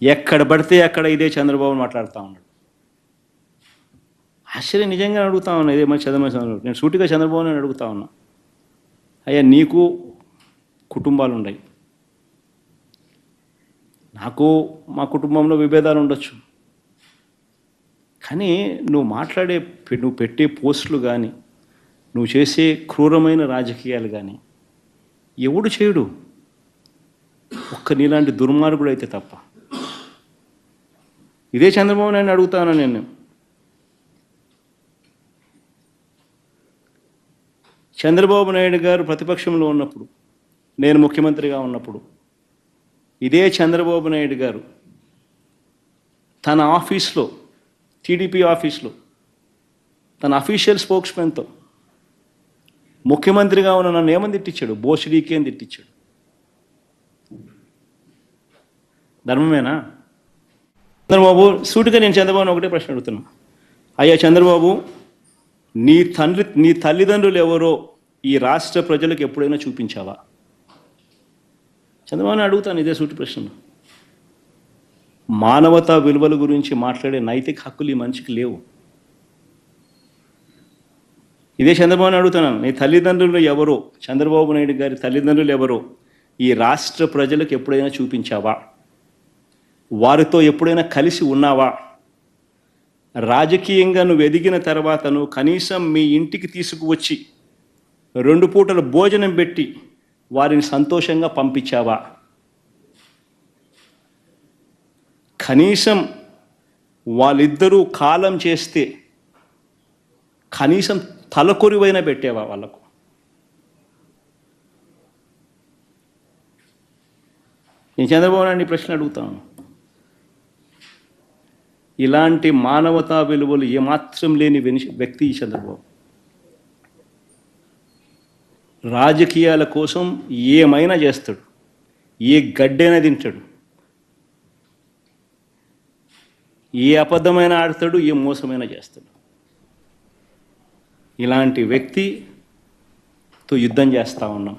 ఎక్కడ పడితే అక్కడ ఇదే చంద్రబాబు మాట్లాడుతూ ఉన్నాడు. ఆశ్చర్యం నిజంగా అడుగుతా ఉన్నా. ఇదే మన చంద్రబాబు నేను సూటిగా చంద్రబాబుని అడుగుతా ఉన్నా, అయ్యా నీకు కుటుంబాలు ఉన్నాయి, నాకు మా కుటుంబంలో విభేదాలు ఉండొచ్చు, కానీ నువ్వు పెట్టే పోస్టులు కానీ నువ్వు చేసే క్రూరమైన రాజకీయాలు కానీ ఎవడు చేయడు, ఒక్క నీలాంటి దుర్మార్గుడు అయితే తప్ప. ఇదే చంద్రబాబు నాయుడు అడుగుతాను నేను. చంద్రబాబు నాయుడు గారు ప్రతిపక్షంలో ఉన్నప్పుడు, నేను ముఖ్యమంత్రిగా ఉన్నప్పుడు, ఇదే చంద్రబాబు నాయుడు గారు తన ఆఫీస్లో, టీడీపీ ఆఫీస్లో తన అఫీషియల్ స్పోక్స్మెన్తో ముఖ్యమంత్రిగా ఉన్న నన్ను ఏమని తిట్టించాడు? బోసిడీకి అని తిట్టించాడు. ధర్మమేనా? చంద్రబాబు సూటిగా నేను చంద్రబాబుని ఒకటే ప్రశ్న అడుగుతున్నా, అయ్యా చంద్రబాబు, నీ తల్లిదండ్రులు ఎవరో ఈ రాష్ట్ర ప్రజలకు ఎప్పుడైనా చూపించావా? చంద్రబాబుని అడుగుతాను ఇదే సూటి ప్రశ్న. మానవతా విలువల గురించి మాట్లాడే నైతిక హక్కులు ఈ మనిషికి లేవు. ఇదే చంద్రబాబుని అడుగుతున్నాను, నీ తల్లిదండ్రులు ఎవరో, చంద్రబాబు నాయుడు గారి తల్లిదండ్రులు ఎవరో ఈ రాష్ట్ర ప్రజలకు ఎప్పుడైనా చూపించావా? వారితో ఎప్పుడైనా కలిసి ఉన్నావా? రాజకీయంగా నువ్వు ఎదిగిన తర్వాత నువ్వు కనీసం మీ ఇంటికి తీసుకువచ్చి 2 పూటల భోజనం పెట్టి వారిని సంతోషంగా పంపించావా? కనీసం వాళ్ళిద్దరూ కాలం చేస్తే కనీసం తలకొరివైనా పెట్టేవా వాళ్ళకు? నేను చంద్రబాబు నాయుడు ప్రశ్న అడుగుతాను. ఇలాంటి మానవతా విలువలు ఏమాత్రం లేని వ్యక్తి ఈ చంద్రబాబు. రాజకీయాల కోసం ఏమైనా చేస్తాడు, ఏ గడ్డైనా తింటాడు, ఏ అబద్ధమైన ఆడతాడు, ఏ మోసమైనా చేస్తాడు. ఇలాంటి వ్యక్తితో యుద్ధం చేస్తూ ఉన్నాం.